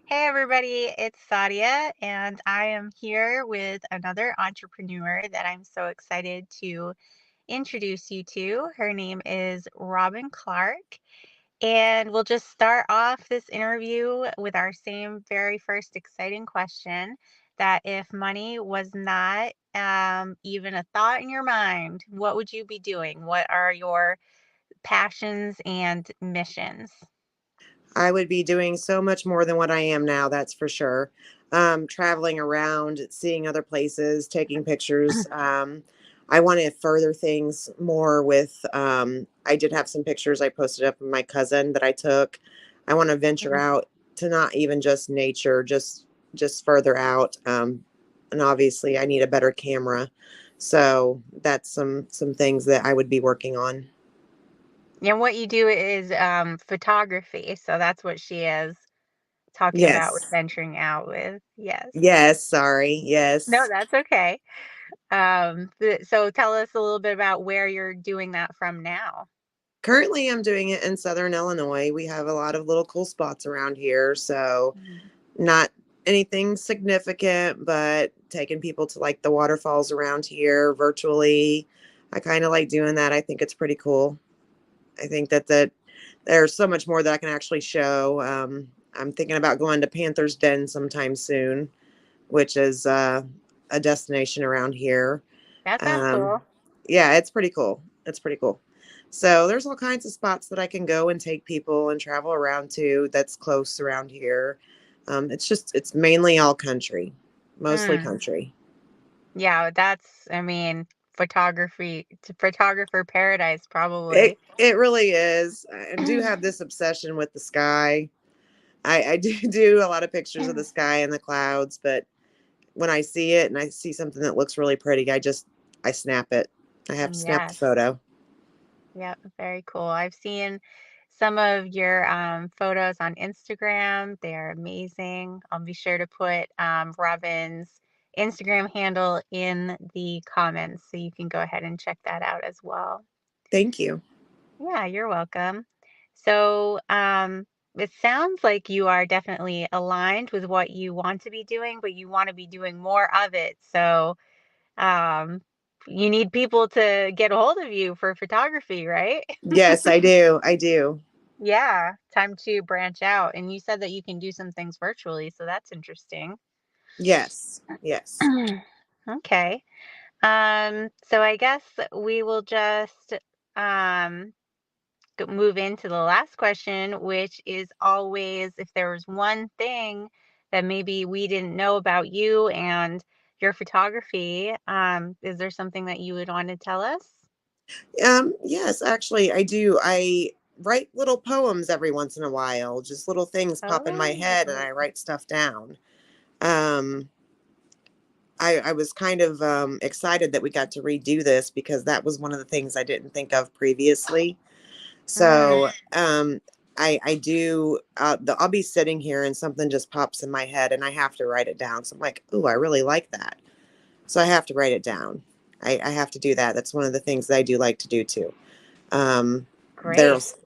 Hey everybody, it's Sadia, and I am here with another entrepreneur that I'm so excited to introduce you to. Her name is Robin Clark, and we'll just start off this interview with our same very first exciting question that if money was not even a thought in your mind, what would you be doing? What are your passions and missions? I would be doing so much more than what I am now, that's for sure. Traveling around, seeing other places, taking pictures. I want to further things more with, I did have some pictures I posted up of my cousin that I took. I want to venture Mhm. out to not even just nature, just further out. And obviously I need a better camera. So that's some things that I would be working on. And what you do is photography. So that's what she is talking about with Yes. venturing out with. Yes. Yes, sorry. No, Yes. that's okay. So tell us a little bit about where you're doing that from now. Currently, I'm doing it in Southern Illinois. We have a lot of little cool spots around here. So, Mhm. not anything significant, but taking people to like the waterfalls around here virtually. I kind of like doing that. I think it's pretty cool. I think that there's so much more that I can actually show. I'm thinking about going to Panther's Den sometime soon, which is a destination around here. That sounds Um, cool. yeah, it's pretty cool. It's pretty cool. So there's all kinds of spots that I can go and take people and travel around to that's close around here. It's mainly all country, mostly Mm. country. Yeah, I mean, photography, it's a photographer paradise, It probably. it really is. I do have this obsession with the sky. I do do a lot of pictures of the sky and the clouds, but when I see it and I see something that looks really pretty, I snap it. I have to snap the Yes. photo. Yeah, very cool. I've seen some of your photos on Instagram. They're amazing. I'll be sure to put Robin's Instagram handle in the comments so you can go ahead and check that out as well. Thank you. Yeah, you're welcome. So, it sounds like you are definitely aligned with what you want to be doing, but you want to be doing more of it. So, um, you need people to get a hold of you for photography, right? Yes, I do. I do. Yeah, time to branch out. And you said that you can do some things virtually, so that's interesting. Yes. Yes. Okay. So I guess we will just um move into the last question, which is always if there was one thing that maybe we didn't know about you and your photography, is there something that you would want to tell us? Yes, actually, I do. I write little poems every once in a while. Just little things pop in my head, and Oh, I write stuff down. Um, I was kind of excited that we got to redo this because that was one of the things I didn't think of previously. mm, So I do. I'll be sitting here and something just pops in my head, and I have to write it down. So I'm like, "Ooh, I really like that." So I have to write it down. I have to do that. That's one of the things that I do like to do too. great. There's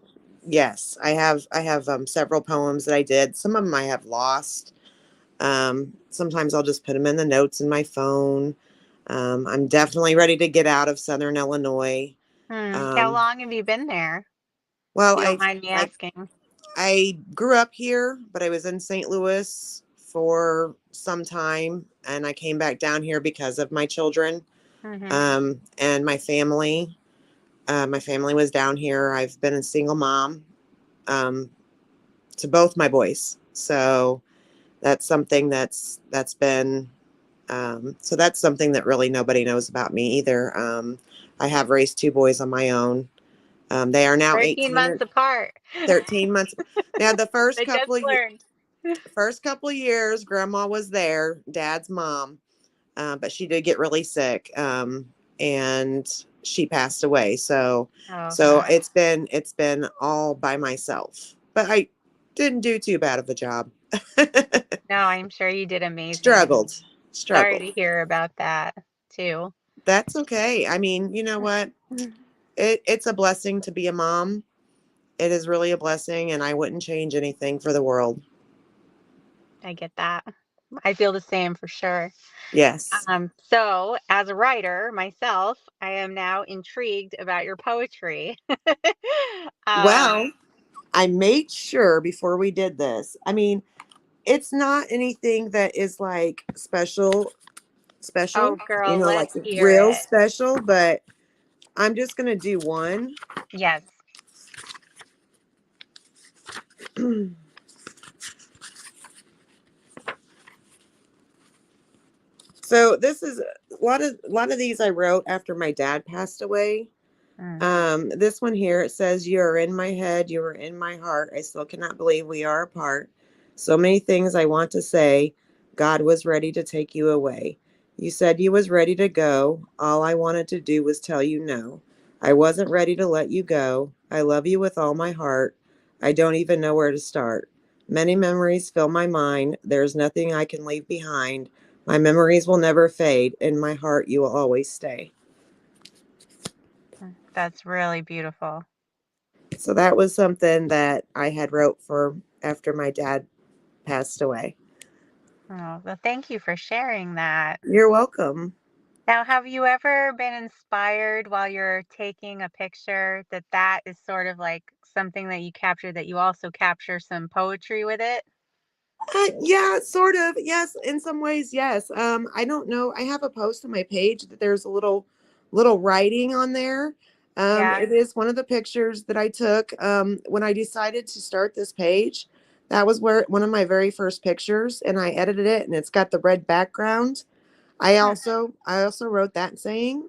Yes, I have several poems that I did. Some of them I have lost. Sometimes I'll just put them in the notes in my phone. I'm definitely ready to get out of Southern Illinois. How Um, long have you been there? well, If you don't mind me I asking. I grew up here, but I was in St. Louis for some time, and I came back down here because of my children Mm-hmm. and my family. My family was down here. I've been a single mom um, to both my boys, so that's something that's been so that's something that really nobody knows about me either. I have raised two boys on my own. They are now 13 18 months and apart. 13 months. Now the I just learned. first couple of years, grandma was there, dad's mom, but she did get really sick, and she passed away. Oh So gosh. it's been all by myself, but I didn't do too bad of a job. No, I'm sure you did amazing. struggled Sorry struggled to hear about that too. That's okay. I mean, you know what, it's a blessing to be a mom. It is really a blessing, and I wouldn't change anything for the world. I get that. I feel the same for sure. Yes. So as a writer myself, I am now intrigued about your poetry. um, Well, I made sure before we did this. I mean, it's not anything that is like special, oh, girl, like let's hear real it. special, but I'm just going to do one. Yes. So this is a lot of these I wrote after my dad passed away. Mm, This one here, it says, "You are in my head, you are in my heart. I still cannot believe we are apart. So many things I want to say. God was ready to take you away. You said you was ready to go. All I wanted to do was tell you no. I wasn't ready to let you go. I love you with all my heart. I don't even know where to start. Many memories fill my mind. There's nothing I can leave behind. My memories will never fade. In my heart, you will always stay." that's really beautiful. So that was something that I had wrote for after my dad passed away. Oh, well, thank you for sharing that. You're welcome. Now, have you ever been inspired while you're taking a picture that that is sort of like something that you capture that you also capture some poetry with it? Yeah, sort of. Yes, in some ways, yes. I don't know. I have a post on my page that there's a little writing on there. Yeah. It is one of the pictures that I took when I decided to start this page. That was where one of my very first pictures, and I edited it, and it's got the red background. I Hmm. also I also wrote that saying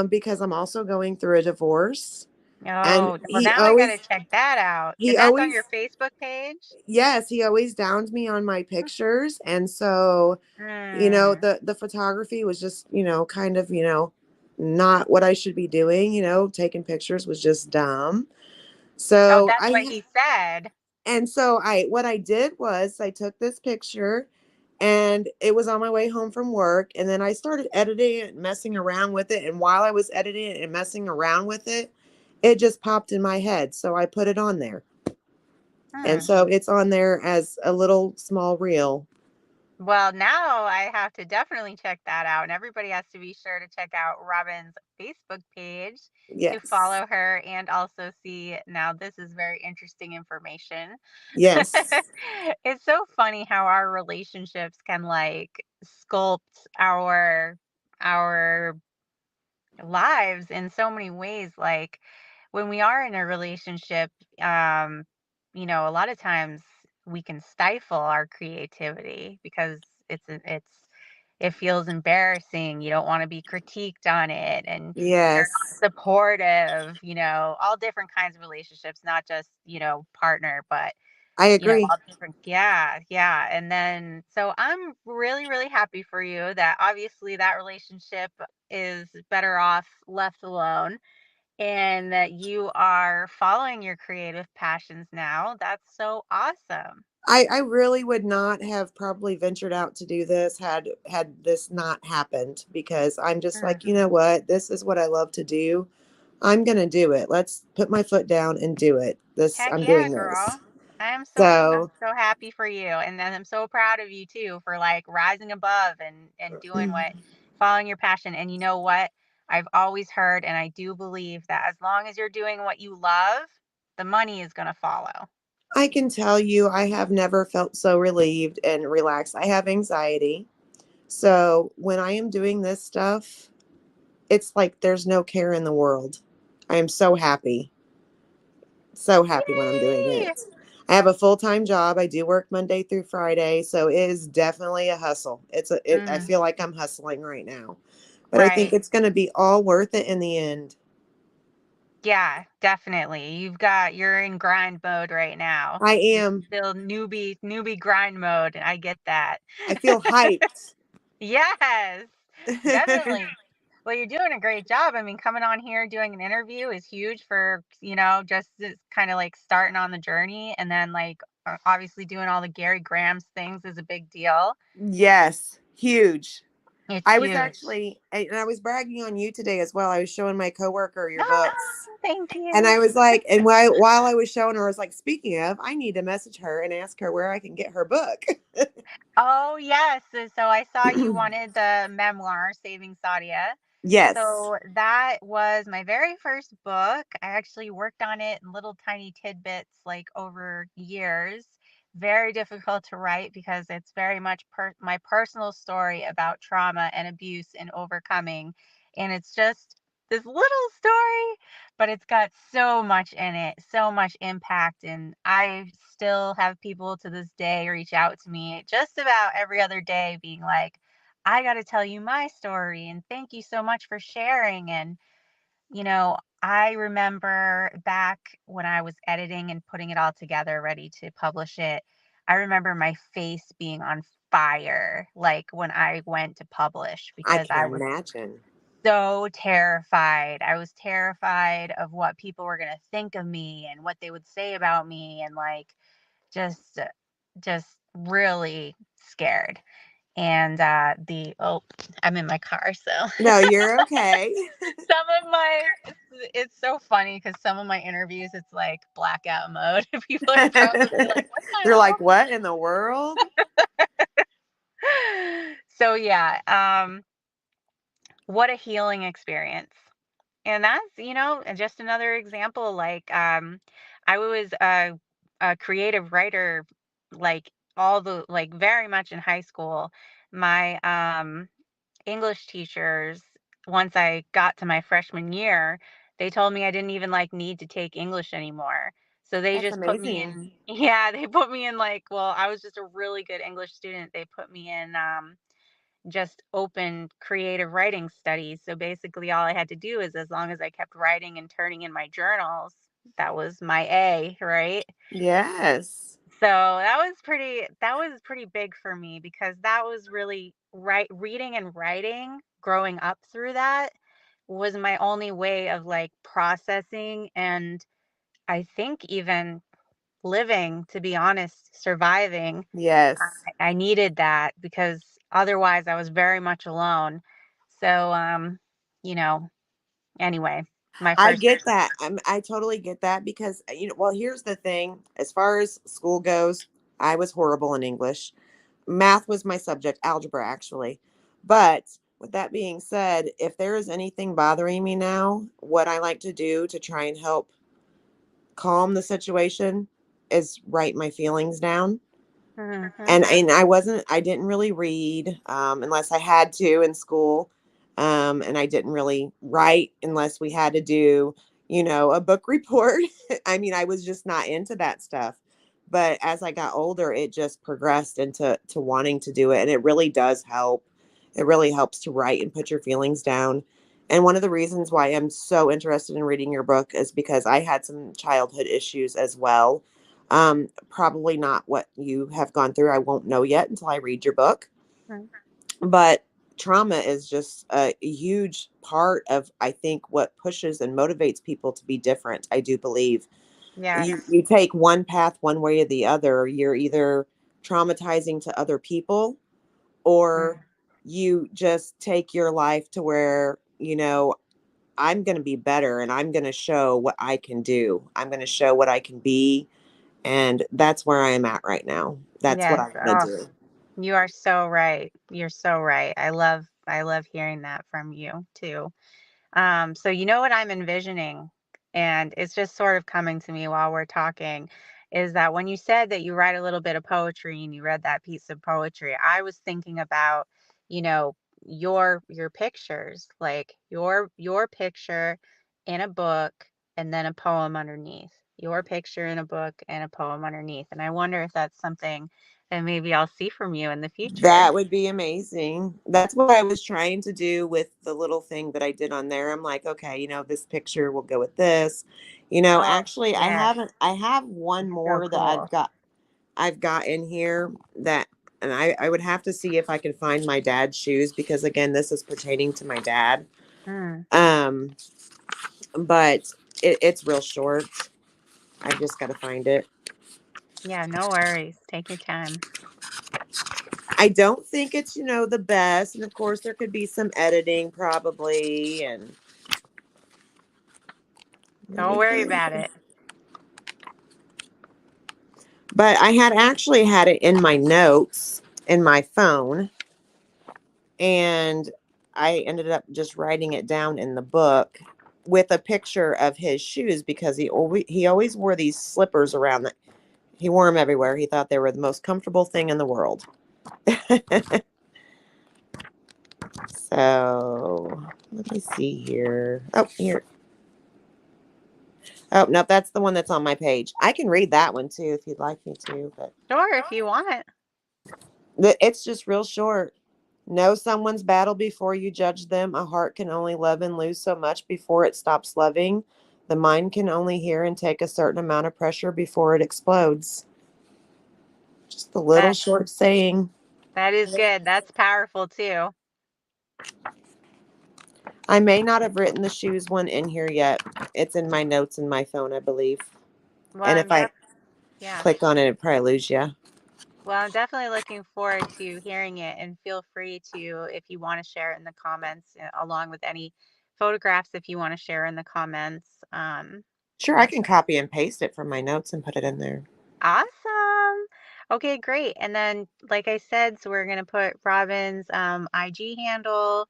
because I'm also going through a divorce. And Oh, well, now I gotta check that out. he That's on always, your Facebook page? yes, he always downs me on my pictures. And so, Mm. the photography was just, kind of, not what I should be doing, taking pictures was just dumb. Oh, So that's what he said. what I did was I took this picture and it was on my way home from work. And then I started editing it and messing around with it. And while I was editing it and messing around with it, it just popped in my head. So I put it on there. And Hmm. so it's on there as a little small reel. Well, now I have to definitely check that out, and everybody has to be sure to check out Robin's Facebook page to Yes. follow her and also see. Now, this is very interesting information. Yes. It's so funny how our relationships can like sculpt our lives in so many ways. Like when we are in a relationship, um, a lot of times we can stifle our creativity because it feels embarrassing. You don't want to be critiqued on it, and they're Yes. not supportive. All different kinds of relationships, not just partner, but I agree. all different. Yeah, yeah. And then so I'm really, really happy for you that obviously that relationship is better off left alone and that you are following your creative passions now. That's so awesome. I really would not have probably ventured out to do this had this not happened because I'm just Mm. like, you know what? This is what I love to do. I'm going to do it. Let's put my foot down and do it. This Heck I'm yeah, doing this. girl. I'm So, so happy for you. And then I'm so proud of you too for like rising above and doing what following your passion. And you know what? I've always heard and I do believe that as long as you're doing what you love, the money is gonna follow. I can tell you I have never felt so relieved and relaxed. I have anxiety. So, when I am doing this stuff, it's like there's no care in the world. I am so happy. So happy when I'm doing Yay! it. I have a full-time job. I do work Monday through Friday, so it is definitely a hustle. I Mm, feel like I'm hustling right now. But I think right. it's going to be all worth it in the end. Yeah, definitely. You're in grind mode right now. I You're am. still newbie grind mode. I get that. I feel hyped. Yes, definitely. Well, you're doing a great job. I mean, coming on here doing an interview is huge for, just kind of like starting on the journey. And then, like, obviously doing all the Gary Graham's things is a big deal. Yes, huge. It's I was huge. actually, and I was bragging on you today as well. I was showing my coworker your books. Oh, thank And you. I was like, and while I was showing her, I was like, speaking of, I need to message her and ask her where I can get her book. Oh, yes. So I saw you wanted the memoir, Saving Sadia. Yes. So that was my very first book. I actually worked on it in little tiny tidbits like over years. Very difficult to write because it's very much my personal story about trauma and abuse and overcoming. And it's just this little story, but it's got so much in it, so much impact. And I still have people to this day reach out to me just about every other day, being like, I got to tell you my story and thank you so much for sharing. And, I remember back when I was editing and putting it all together, ready to publish it, I remember my face being on fire, like when I went to publish, I because can I was imagine. so terrified. I was terrified of what people were going to think of me and what they would say about me, and like just just really scared. And the oh, I'm in my car, so No, you're okay. some of my it's so funny because some of my interviews, it's like blackout mode. People are probably like, what They're the like, what in the world? hell? So yeah, what a healing experience. And that's, just another example. Like, I was a creative writer, like like very much in high school. My English teachers, once I got to my freshman year, they told me I didn't even like need to take English anymore. So they That's just put me amazing. in, yeah, they put me in like, well, I was just a really good English student. They put me in just open creative writing studies. So basically, all I had to do is, as long as I kept writing and turning in my journals, that was my A, right? Yes. So that was pretty big for me, because that was really reading and writing growing up through that was my only way of like processing, and I think even living, to be honest, surviving. Yes. I needed that because otherwise I was very much alone. So, you know, anyway, my I first. get that. I totally get that because, well, here's the thing. As far as school goes, I was horrible in English. Math was my subject, algebra, actually. But with that being said, if there is anything bothering me now, what I like to do to try and help calm the situation is write my feelings down. Mhm. And I didn't really read unless I had to in school. And I didn't really write unless we had to do, a book report. I mean, I was just not into that stuff. But as I got older, it just progressed into wanting to do it. And it really does help. It really helps to write and put your feelings down. And one of the reasons why I'm so interested in reading your book is because I had some childhood issues as well. Probably not what you have gone through. I won't know yet until I read your book. Mm. But trauma is just a huge part of, I think, what pushes and motivates people to be different. I do believe Yes. you take one path one way or the other. You're either traumatizing to other people, or Mm. you just take your life to where, I'm going to be better and I'm going to show what I can do. I'm going to show what I can be. And that's where I am at right now. That's what Yes. I want Oh, to do. you are so right. You're so right. I love hearing that from you too. So you know what I'm envisioning, and it's just sort of coming to me while we're talking, is that when you said that you write a little bit of poetry and you read that piece of poetry, I was thinking about, you know, your pictures, like your picture in a book and then a poem underneath. Your picture in a book and a poem underneath. And I wonder if that's something that maybe I'll see from you in the future. That would be amazing. That's what I was trying to do with the little thing that I did on there. I'm like, okay, this picture will go with this. Oh, Actually yes. I have one So more that cool. I've got in here that, and I would have to see if I can find my dad's shoes because again, this is pertaining to my dad. Mm. Um, but it's real short. I've just got to find it. Yeah, no worries. Take your time. I don't think it's, the best. And of course, there could be some editing probably. And Don't worry about it. But I had actually had it in my notes in my phone. And I ended up just writing it down in the book with a picture of his shoes because he always wore these slippers around. He wore them everywhere. He thought they were the most comfortable thing in the world. So let me see here. Oh, here. Oh, no, that's the one that's on my page. I can read that one too if you'd like me to, but Sure, if you want. it's just real short. Know someone's battle before you judge them. A heart can only love and lose so much before it stops loving. The mind can only hear and take a certain amount of pressure before it explodes. Just a little That short saying. that is good. That's powerful too. I may not have written the shoes one in here yet. It's in my notes in my phone, I believe. Well, And if I yeah. click on it, it probably lose you. Well, I'm definitely looking forward to hearing it, and feel free to, if you want to share it in the comments, along with any photographs if you want to share in the comments. Sure, I That's can copy and paste it from my notes and put it in there. awesome. Okay, great. And then, like I said, so we're gonna put Robin's IG handle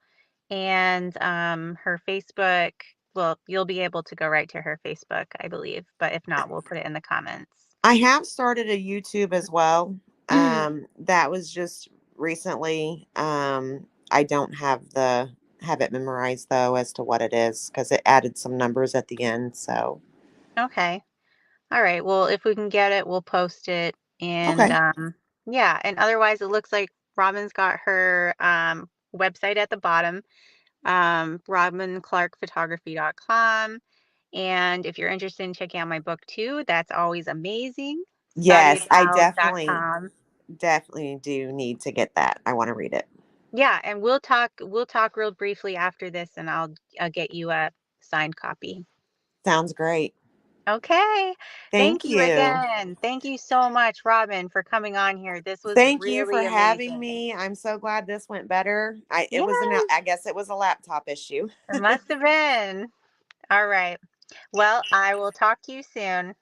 and her Facebook. Well, you'll be able to go right to her Facebook, I believe, but if not, we'll put it in the comments. I have started a YouTube as well. That was just recently. I don't have it memorized though as to what it is because it added some numbers at the end. So Okay. All right. Well, if we can get it, we'll post it. And okay, yeah, and otherwise it looks like Robin's got her website at the bottom, robinclarkphotography.com. And if you're interested in checking out my book too, that's always amazing. yes, I sadiadao.com. definitely do need to get that. I want to read it. Yeah, and we'll talk real briefly after this, and I'll get you a signed copy. Sounds great. Okay. Thank Thank you you. again. Thank you so much, Robin, for coming on here. This was Thank you for really having amazing. me. I'm so glad this went better. Yeah, I guess it was a laptop issue. it must have been. All right. Well, I will talk to you soon.